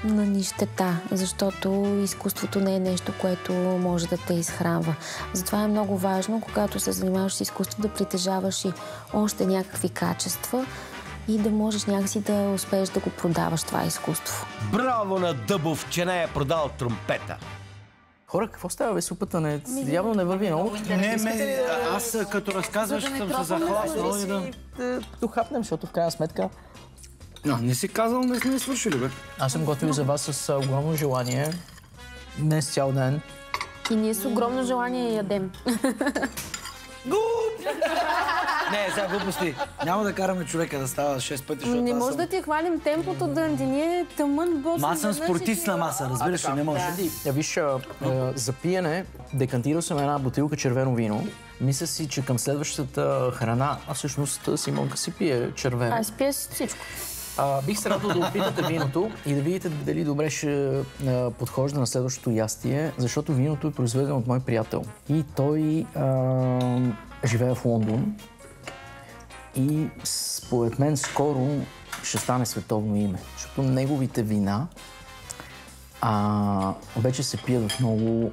S4: нищета, защото изкуството не е нещо, което може да те изхранва. Затова е много важно, когато се занимаваш с изкуство, да притежаваш и още някакви качества и да можеш някакси да успееш да го продаваш това изкуство.
S1: Браво на Дъбов, че не е продал тромпета!
S2: Хора, какво става, бе, супата? Явно не върви много.
S3: Аз като разказваш съм се захласнал и да...
S2: Дохапнем, защото в крайна сметка
S3: Не си казал, не сме свършили, бе.
S2: аз съм готвил за вас с огромно желание. Днес цял ден.
S4: И ние с огромно желание ядем.
S3: Не, сега глупости. Няма да караме човека да става 6 пъти, защото
S4: Не
S3: аз
S4: може
S3: съм...
S4: да ти хвалим темпото, Дънди. Ние е тъмън бос.
S3: Ма аз съм спортист на маса, разбираш ли, не може.
S2: Виж, за пиене декантирал съм една бутилка червено вино. Мисля си, че към следващата храна, всъщност си мога да си пие червено.
S4: Аз пия всичко.
S2: Бих се радвал да опитате виното и да видите дали добре ще подхожда на следващото ястие, защото виното е произведено от мой приятел. И той живее в Лондон и според мен скоро ще стане световно име, защото неговите вина вече се пият в много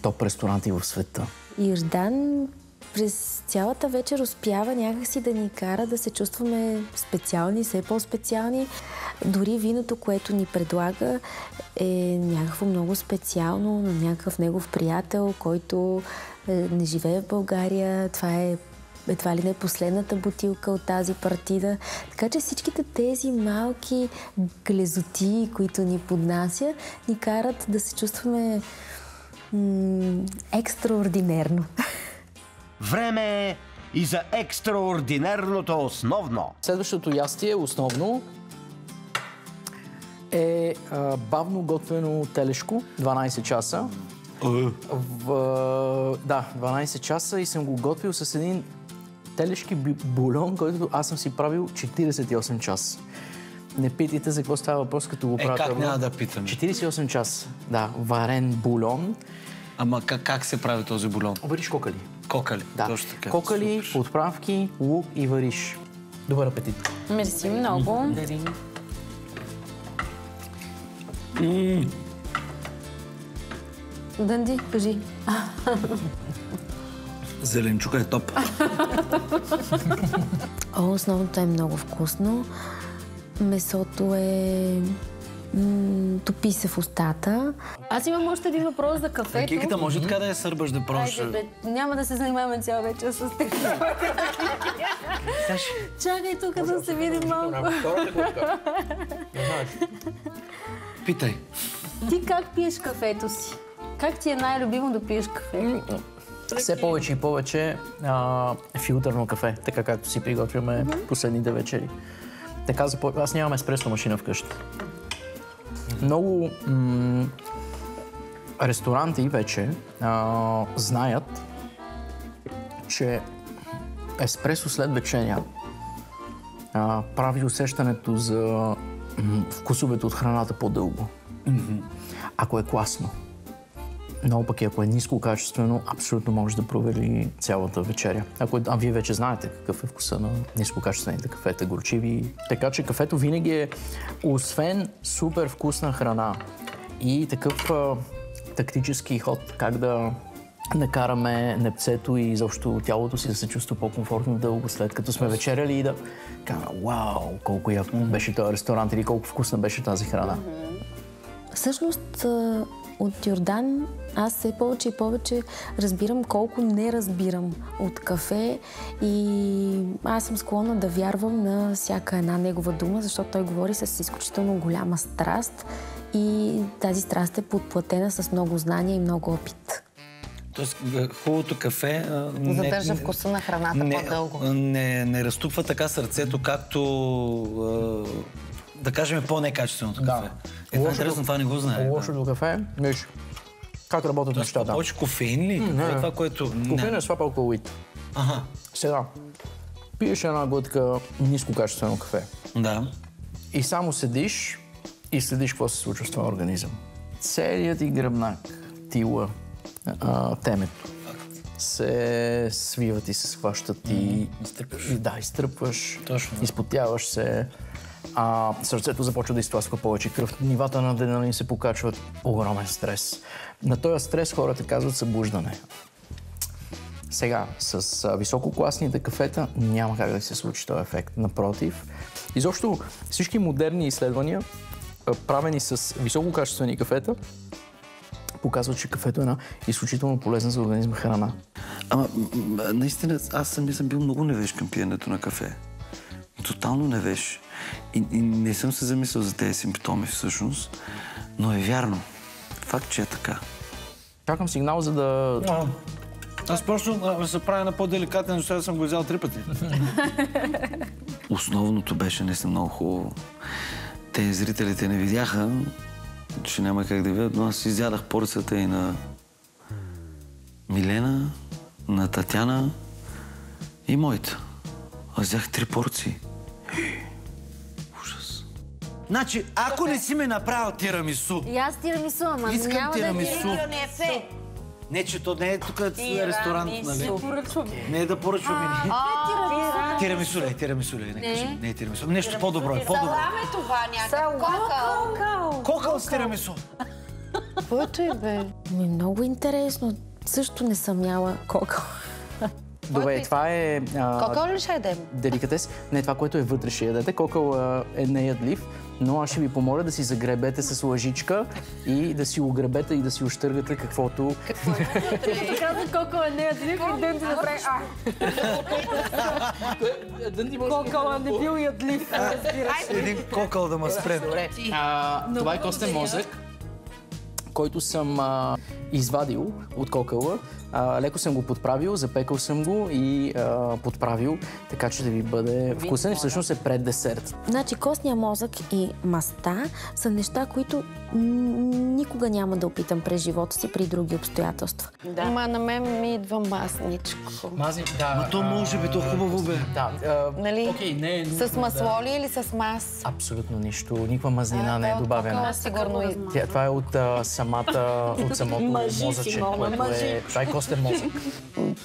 S2: топ ресторанти в света.
S4: Ирдан през цялата вечер успява някакси да ни кара да се чувстваме специални, все по-специални. Дори виното, което ни предлага, е някакво много специално на някакъв негов приятел, който не живее в България. Това е едва ли не последната бутилка от тази партида. Така че всичките тези малки глезоти, които ни поднася, ни карат да се чувстваме екстраординерно.
S1: Време е и за екстраординерното основно.
S2: Следващото ястие, основно, е бавно готвено телешко, 12 часа. 12 часа и съм го готвил с един телешки бульон, който аз съм си правил 48 часа. Не питайте за какво става въпрос, като го правя.
S3: Как няма да питаме?
S2: 48 часа, да, варен бульон.
S3: Ама как се прави този бульон?
S2: Вариш кокали.
S3: Кокали,
S2: да.
S3: Точно така.
S2: Кокали, подправки, лук и вариш. Добър апетит.
S7: Мерси много.
S4: Дънди, кажи.
S3: Зеленчука е топ.
S4: Основното е много вкусно. Месото е... топи се в устата. Аз имам още един въпрос за кафето.
S3: Киката може така да я сърбаш, да пробваш.
S4: Няма да се занимаваме цял вечер с теб. Чакай тук да се видим малко.
S3: Питай.
S4: Ти как пиеш кафето си? Как ти е най-любимо да пиеш кафе?
S2: Все повече и повече филтърно кафе, така както си приготвяме последните вечери. Така аз нямам еспресо машина вкъщи. Много ресторанти вече знаят, че еспресо след вечеря прави усещането за вкусовете от храната по-дълго. Ако е класно. Но пък ако е ниско качествено, абсолютно може да провери цялата вечеря. А вие вече знаете какъв е вкуса на нискокачествените кафета, горчиви. Така че кафето винаги е, освен супер вкусна храна и такъв тактически ход, как да накараме непцето и изобщо тялото си да се чувства по-комфортно дълго, след като сме вечеряли и да кажем, вау, колко яко беше този ресторант или колко вкусна беше тази храна.
S4: Всъщност, от Йордан аз все повече и повече разбирам колко не разбирам от кафе и аз съм склонна да вярвам на всяка една негова дума, защото той говори с изключително голяма страст и тази страст е подплатена с много знания и много опит.
S3: Тоест, хубавото кафе
S6: задържа вкуса на храната по-дълго.
S3: Не разтупва така сърцето, както да кажем по-некачественото кафе. Интересно, това не го знае.
S2: Лошото кафе, виж, как работят нещата.
S3: Повече кофеин ли? Това, което...
S2: Кофеин е слаб алкалоид. Сега, пиеш една глътка нискокачествено кафе.
S3: Да.
S2: И само седиш и следиш какво се случва с твоя организъм. Целият ти гръбнак, тила, темето се свиват и се схващат и... изтръпваш, изпотяваш се. Сърцето започва да изтласква повече кръв. Нивата на адреналин се покачват. Огромен стрес. На този стрес хората казват събуждане. Сега, с висококласните кафета няма как да се случи този ефект. Напротив, изобщо всички модерни изследвания, правени с висококачествени кафета, показват, че кафето е една изключително полезна за организма храна.
S3: Ама, наистина, аз съм бил много невеж към пиенето на кафе. Тотално невеж. И не съм се замислял за тези симптоми всъщност, но е вярно. Факт, че е така.
S2: Чакам сигнал, за да...
S3: Аз просто се правя на по-деликатен, защото съм го взял 3 пъти. Основното беше наистина много хубаво. Те зрителите не видяха, че няма как да видят, но аз изядах порцията и на Милена, на Татяна и моята. Аз взях 3 порции. Ужас. Значи, ако не си ме направил тирамису...
S4: И аз тирамису, ама
S3: искам тирамису.
S6: Не,
S3: че то не е тук ресторант, нали? Не е да поръчваме. Тирамису ли? Тирамису ли? Не е тирамису. Нещо по-добро е.
S6: Салам е това някакъв. Кокъл.
S3: Кокъл с тирамису.
S6: Каквото е, бе?
S4: Много интересно. Също не съм яла кокъл.
S2: Добре, това е...
S6: Кокъл ли ще ядем?
S2: Деликатес. Не, това, което е вътре ще ядете. Кокъл е неядлив, но аз ще ви помоля да си загребете с лъжичка и да си огребете и да си ощъргате каквото...
S4: Каза кокъл е неядлив и Дънди направи кокъл не бил ядлив.
S10: Един кокъл да ме спре.
S2: Добре. Това е костен мозък, който съм извадил от кокъла. Леко съм го подправил, запекал съм го и подправил, така че да ви бъде вкусен. И всъщност е преддесерт.
S4: Значи костния мозък и маста са неща, които никога няма да опитам през живота си при други обстоятелства.
S6: Ма на мен ми идва масничко.
S10: Ма то може би, то хубаво бе.
S2: Да.
S6: Нали?
S2: Окей, не е нужно
S6: С масло ли или с мас?
S2: Абсолютно нищо. Никаква мазнина не е добавена.
S6: Сигурно.
S2: Това е от самото мозъче, което е... Това е костен мозък.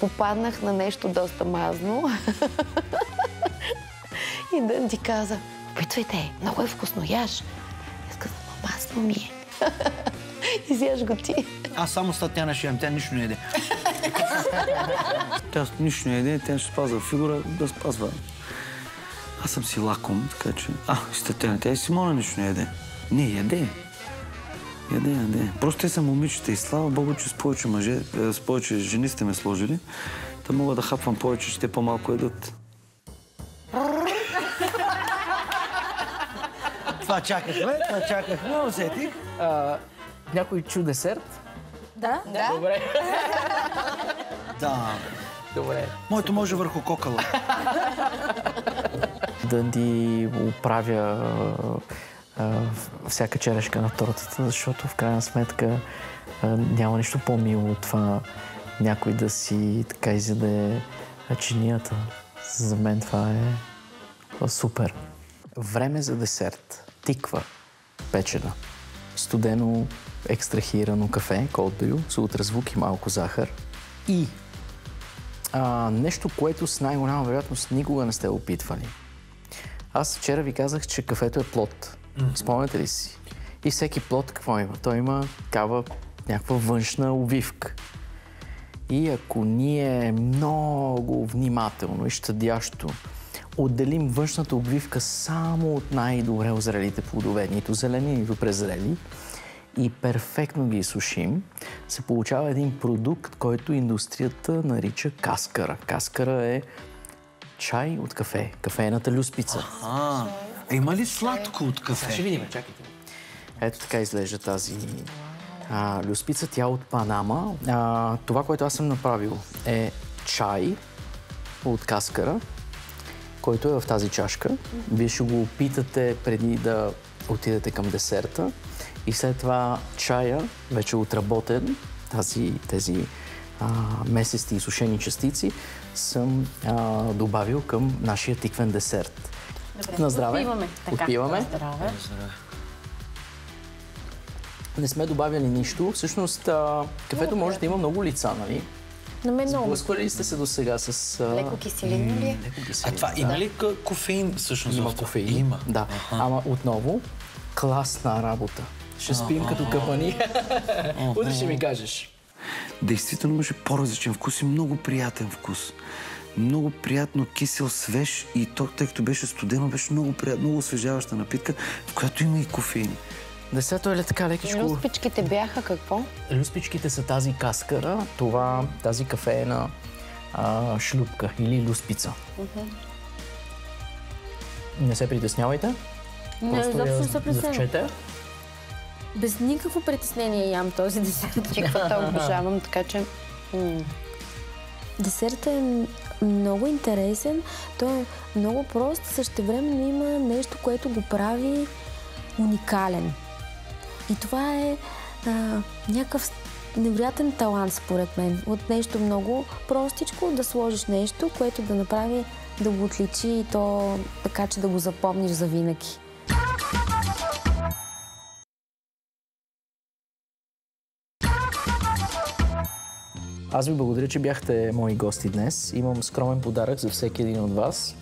S6: Попаднах на нещо доста мазно. И Дънди каза, опитвайте, много е вкусно, яш. Аз казах, масло ми е. Изяш го ти.
S10: Аз само с Татяна ще ям, тя нищо не еде.
S3: Тя нищо не еде, тя ще спазва фигура, да спазва. Аз съм си лаком, така че... с Татяна, тя и Симона нищо не еде. Не, яде. Яде. Просто те са момичета и слава Богу, че с повече жени сте ме сложили. Да мога да хапвам повече, че те по-малко едат.
S10: Това чакахме, усетих.
S2: Някой чу десерт?
S4: Да?
S2: Добре.
S10: Да.
S2: Добре.
S10: Моето може върху кокъла.
S2: Дънди оправя всяка черешка на тортата, защото в крайна сметка няма нищо по-мило от това някой да си така изяде чинията. За мен това е супер. Време за десерт. Тиква печена. Студено екстрахирано кафе, cold brew, с ултразвук и малко захар. И нещо, което с най-голяма вероятност никога не сте опитвали. Аз вчера ви казах, че кафето е плод. Спомняте ли си? И всеки плод какво има? Той има такава някаква външна увивка. И ако ние много внимателно и щадящо отделим външната обвивка само от най-добре озрелите плодове, нито зелени, нито презрели, и перфектно ги изсушим, се получава един продукт, който индустрията нарича каскара. Каскара е чай от кафе, кафеената люспица.
S10: Има ли сладко от кафе?
S2: Ще видим, чакайте. Ето така изглежда тази люспица, тя от Панама. Това, което аз съм направил, е чай от каскара, който е в тази чашка. Вие ще го опитате преди да отидете към десерта. И след това чая, вече отработен, тези месести и сушени частици, съм добавил към нашия тиквен десерт.
S4: Добре,
S2: на здраве.
S4: Отпиваме.
S2: Отпиваме.
S4: На здраве.
S2: Не сме добавили нищо. Всъщност, кафето може да има много лица, нали?
S4: На мен много.
S2: Сблъсквали ли сте се до сега с...
S6: Леко киселина ли е?
S10: А това има ли кофеин всъщност?
S2: Има кофеин. Има. Да. Ама отново, класна работа. Ще спим като къпани. Утре ще ми кажеш.
S3: Действително имаше по-различен вкус и много приятен вкус. Много приятно, кисел, свеж и то, тъй като беше студено, беше много приятно, много освежаваща напитка, в която има и кофеин.
S2: Десето е ли така лекичко?
S6: Люспичките бяха какво?
S2: Люспичките са тази каскара, тази кафеена шлюпка или люспица. Не се притеснявайте.
S4: Не, изобщо се притеснявам.
S2: Завчете.
S4: Без никакво притеснение ям този десерт.
S6: Чиквата обожавам, така че...
S4: Десертът е много интересен. Той е много прост, същевременно има нещо, което го прави уникален. И това е някакъв невероятен талант, според мен. От нещо много простичко да сложиш нещо, което да направи, да го отличи и то така, че да го запомниш завинаги.
S2: Аз ви благодаря, че бяхте мои гости днес. Имам скромен подарък за всеки един от вас,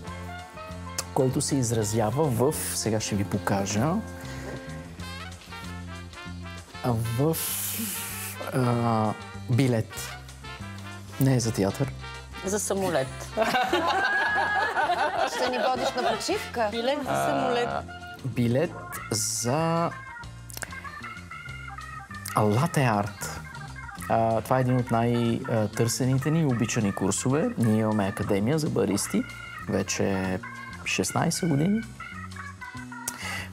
S2: който се изразява в... Сега ще ви покажа. В билет. Не е за театър.
S7: За самолет.
S6: Ще ни водиш на почивка?
S7: Билет за самолет.
S2: Билет за лате арт. Това е един от най-търсените ни и обичани курсове. Ние имаме академия за баристи, вече 16 години,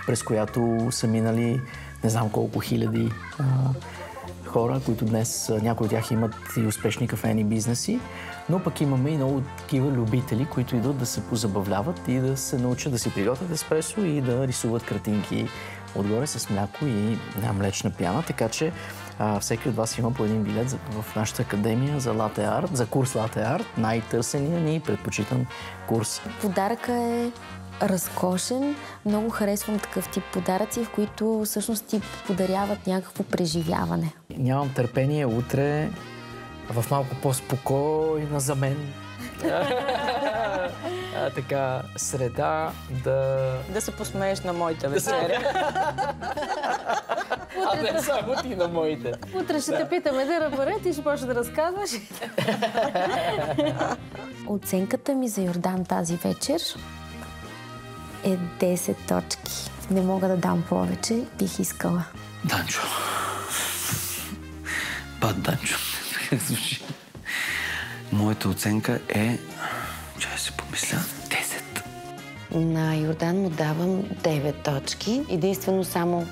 S2: през която са минали не знам колко хиляди хора, които днес някои от тях имат и успешни кафени бизнеси, но пък имаме и много такива любители, които идват да се позабавляват и да се научат да си приготвят еспресо и да рисуват картинки отгоре с мляко и млечна пяна, така че всеки от вас има по един билет в нашата академия за лате арт, за курс лате арт, най-търсения ни и предпочитан курс.
S4: Подаръка е разкошен. Много харесвам такъв тип подаръци, в които всъщност ти подаряват някакво преживяване.
S2: Нямам търпение утре в малко по-спокойна за мен така среда
S7: да се посмееш на моите вечеря.
S2: А не само ти на моите.
S4: Утре ще те питаме да ръбаре, ти ще почне да разказваш. Оценката ми за Йордан тази вечер е 10 точки. Не мога да дам повече, бих искала.
S3: Данчо. Бат Данчо. Звучи. Моята оценка е... Чай си помисля. 10.
S6: На Йордан му давам 9 точки. Единствено само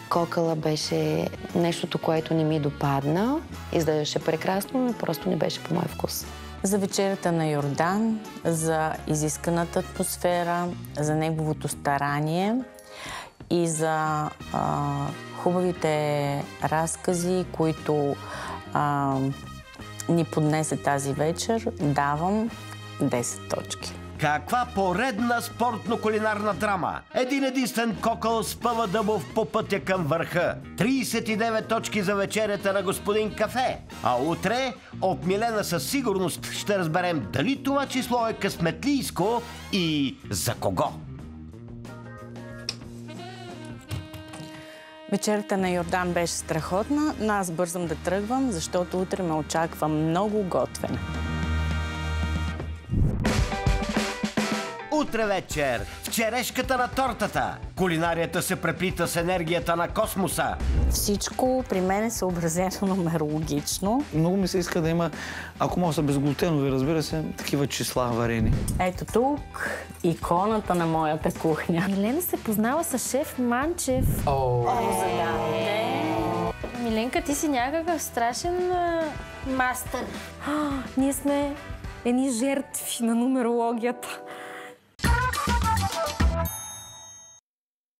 S6: кокала беше нещото, което не ми допадна. Изглеждаше прекрасно, но просто не беше по мой вкус.
S7: За вечерята на Йордан, за изисканата атмосфера, за неговото старание и за хубавите разкази, които ни поднесе тази вечер, давам 10 точки.
S1: Каква поредна спортно-кулинарна драма! Един единствен кокъл спъва Дъбов по пътя към върха. 39 точки за вечерята на господин Кафе. А утре от Милена със сигурност ще разберем дали това число е късметлийско и за кого.
S7: Вечерята на Йордан беше страхотна, но аз бързам да тръгвам, защото утре ме очаква много готвене.
S1: Утре вечер в черешката на тортата. Кулинарията се преплита с енергията на космоса.
S7: Всичко при мен е съобразено нумерологично.
S10: Много ми се иска да има, ако може са безглутенови, разбира се, такива числа варени.
S7: Ето тук иконата на моята кухня.
S4: Милена се познава с шеф Манчев. Миленка, ти си някакъв страшен мастър. Ние сме едни жертви на нумерологията.